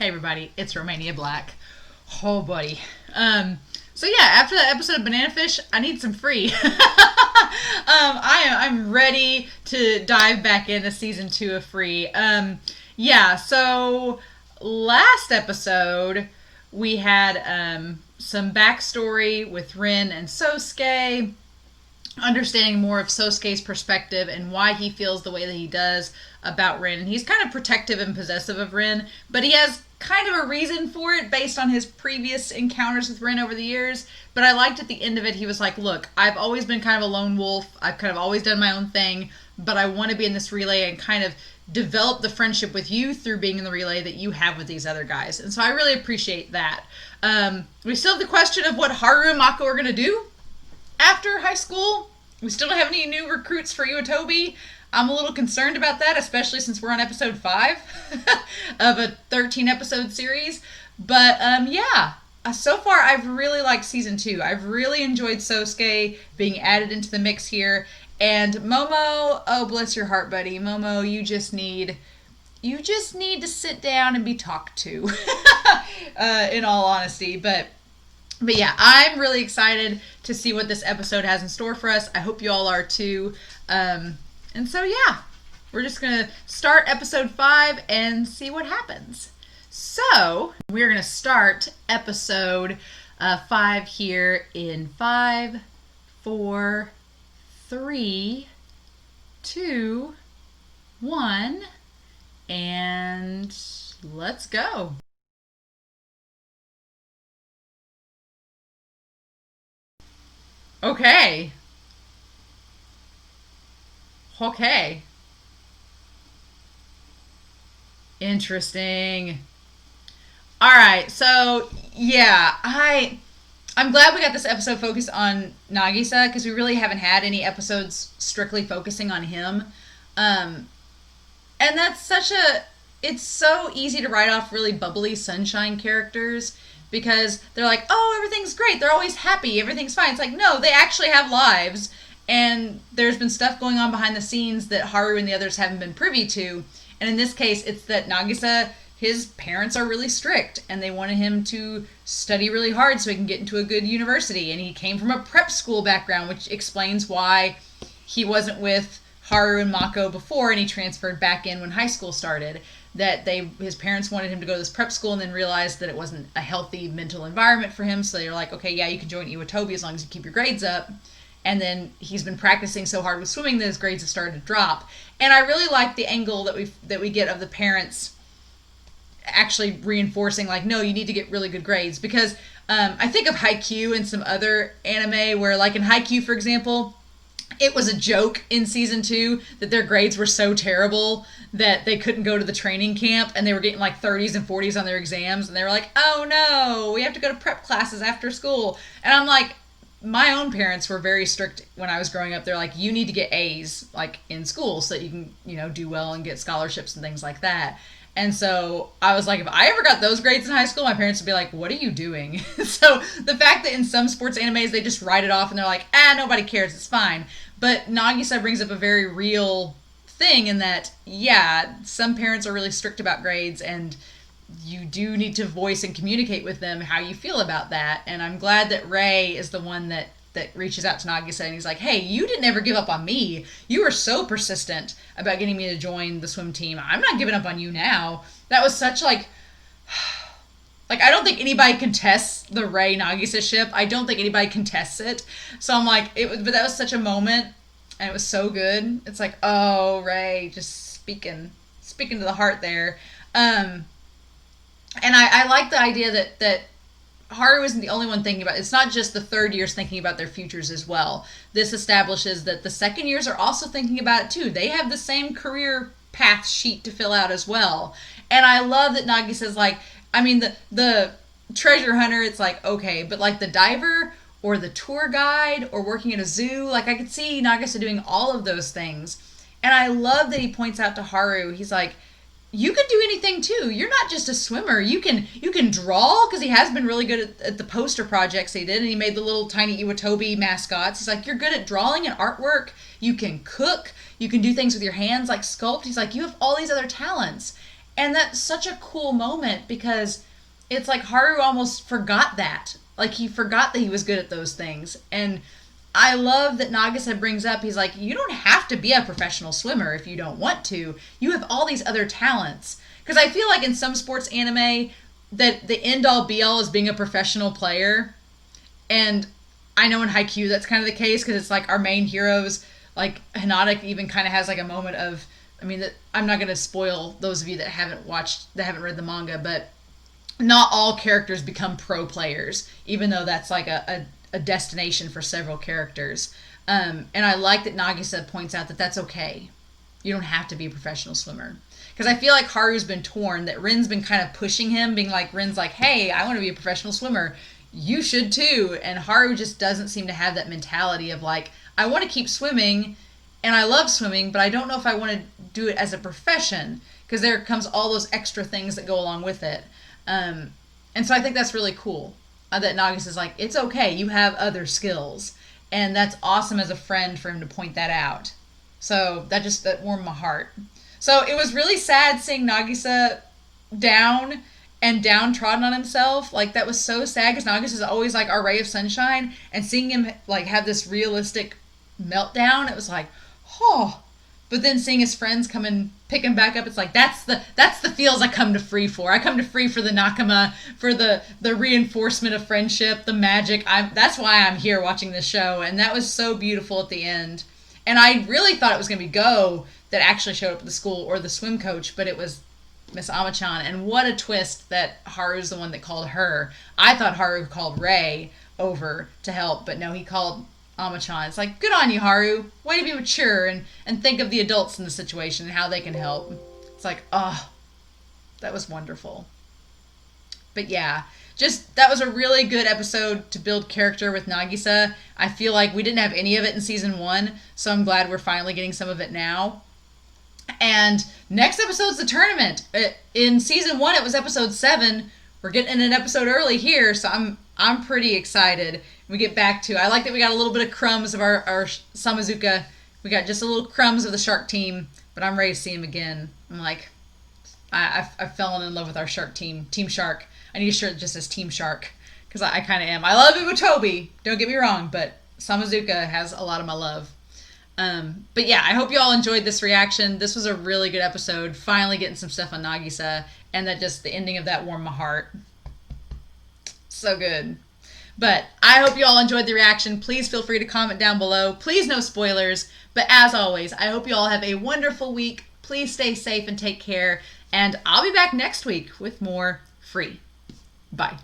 Hey everybody, it's Romania Black. Oh buddy. So yeah, after that episode of Banana Fish, I need some free. I'm ready to dive back into season 2 of Free. Yeah, so last episode we had some backstory with Rin and Sosuke, understanding more of Sosuke's perspective and why he feels the way that he does about Rin. And he's kind of protective and possessive of Rin, but he has kind of a reason for it based on his previous encounters with Rin over the years. But I liked at the end of it, he was like, look, I've always been kind of a lone wolf. I've kind of always done my own thing, but I want to be in this relay and kind of develop the friendship with you through being in the relay that you have with these other guys. And so I really appreciate that. We still have the question of what Haru and Mako are going to do after high school. We still don't have any new recruits for Iwatobi. I'm a little concerned about that, especially since we're on episode 5 of a 13-episode series. But, yeah. So far, I've really liked season 2. I've really enjoyed Sosuke being added into the mix here. And Momo, oh, bless your heart, buddy. Momo, you just need to sit down and be talked to, in all honesty. But yeah, I'm really excited to see what this episode has in store for us. I hope you all are too. And so, yeah, we're just going to start episode 5 and see what happens. So, we're going to start episode 5 here in 5, 4, 3, 2, 1, and let's go. Okay. Interesting. All right, so yeah, I'm glad we got this episode focused on Nagisa because we really haven't had any episodes strictly focusing on him. And that's it's so easy to write off really bubbly sunshine characters because they're like, oh, everything's great. They're always happy. Everything's fine. It's like, no, they actually have lives. And there's been stuff going on behind the scenes that Haru and the others haven't been privy to. And in this case, it's that Nagisa, his parents are really strict and they wanted him to study really hard so he can get into a good university. And he came from a prep school background, which explains why he wasn't with Haru and Mako before and he transferred back in when high school started. That his parents wanted him to go to this prep school and then realized that it wasn't a healthy mental environment for him. So they're like, okay, yeah, you can join Iwatobi as long as you keep your grades up. And then he's been practicing so hard with swimming that his grades have started to drop. And I really like the angle that we get of the parents actually reinforcing, like, no, you need to get really good grades. Because I think of Haikyuu and some other anime where, like in Haikyuu, for example, it was a joke in season 2 that their grades were so terrible that they couldn't go to the training camp and they were getting like 30s and 40s on their exams. And they were like, oh no, we have to go to prep classes after school. And I'm like, my own parents were very strict when I was growing up. They're like, you need to get A's like in school so that you can, do well and get scholarships and things like that. And so I was like, if I ever got those grades in high school, my parents would be like, what are you doing? So the fact that in some sports animes, they just write it off and they're like, nobody cares, it's fine. But Nagisa brings up a very real thing in that, yeah, some parents are really strict about grades and you do need to voice and communicate with them how you feel about that. And I'm glad that Ray is the one that reaches out to Nagisa and he's like, hey, you didn't ever give up on me. You were so persistent about getting me to join the swim team. I'm not giving up on you now. That was such like I don't think anybody contests the Ray Nagisa ship. I don't think anybody contests it. So I'm like, but that was such a moment and it was so good. It's like, oh, Ray, just speaking to the heart there. And I like the idea that Haru isn't the only one thinking about it. It's not just the third years thinking about their futures as well. This establishes that the second years are also thinking about it too. They have the same career path sheet to fill out as well. And I love that Nagisa's like, I mean, the treasure hunter, it's like, okay, but like the diver or the tour guide or working at a zoo, like I could see Nagisa doing all of those things. And I love that he points out to Haru, he's like, you could do anything too. You're not just a swimmer. You can draw, because he has been really good at the poster projects he did, and he made the little tiny Iwatobi mascots. He's like, you're good at drawing and artwork. You can cook. You can do things with your hands like sculpt. He's like, you have all these other talents. And that's such a cool moment because it's like Haru almost forgot that. Like he forgot that he was good at those things. And I love that Nagisa brings up, he's like, you don't have to be a professional swimmer if you don't want to. You have all these other talents. Because I feel like in some sports anime, that the end all be all is being a professional player. And I know in Haikyuu that's kind of the case because it's like our main heroes, like Hinata even kind of has like a moment of, I mean, I'm not going to spoil those of you that haven't read the manga, but not all characters become pro players, even though that's like a destination for several characters. And I like that Nagisa points out that that's okay. You don't have to be a professional swimmer. Because I feel like Haru's been torn, that Rin's been kind of pushing him, being like, Rin's like, hey, I want to be a professional swimmer. You should too. And Haru just doesn't seem to have that mentality of like, I want to keep swimming and I love swimming, but I don't know if I want to do it as a profession because there comes all those extra things that go along with it. And so I think that's really cool that Nagisa is like, it's okay, you have other skills. And that's awesome as a friend for him to point that out. So that warmed my heart. So it was really sad seeing Nagisa down and downtrodden on himself. Like that was so sad because Nagisa is always like our ray of sunshine, and seeing him like have this realistic meltdown, it was like, oh. But then seeing his friends come and pick him back up, it's like that's the feels I come to Free for. I come to Free for the nakama, for the reinforcement of friendship, the magic. That's why I'm here watching this show, and that was so beautiful at the end. And I really thought it was going to be Go that actually showed up at the school, or the swim coach, but it was Miss Amachan. And what a twist that Haru's the one that called her. I thought Haru called Ray over to help, but no, he called Amachan. It's like, good on you, Haru. Way to be mature and think of the adults in the situation and how they can help. It's like, oh, that was wonderful. But yeah, just that was a really good episode to build character with Nagisa. I feel like we didn't have any of it in season 1, so I'm glad we're finally getting some of it now. And next episode's the tournament. In season 1, it was episode 7. We're getting an episode early here, so I'm pretty excited. We get back to, I like that we got a little bit of crumbs of our Samazuka. We got just a little crumbs of the shark team, but I'm ready to see him again. I'm like, I've fallen in love with our shark team, Team Shark. I need a shirt that just says Team Shark, because I kind of am. I love Iwatobi, don't get me wrong, but Samazuka has a lot of my love. But yeah, I hope you all enjoyed this reaction. This was a really good episode. Finally getting some stuff on Nagisa, and that just the ending of that warmed my heart. So good. But I hope you all enjoyed the reaction. Please feel free to comment down below. Please no spoilers. But as always, I hope you all have a wonderful week. Please stay safe and take care. And I'll be back next week with more Free. Bye.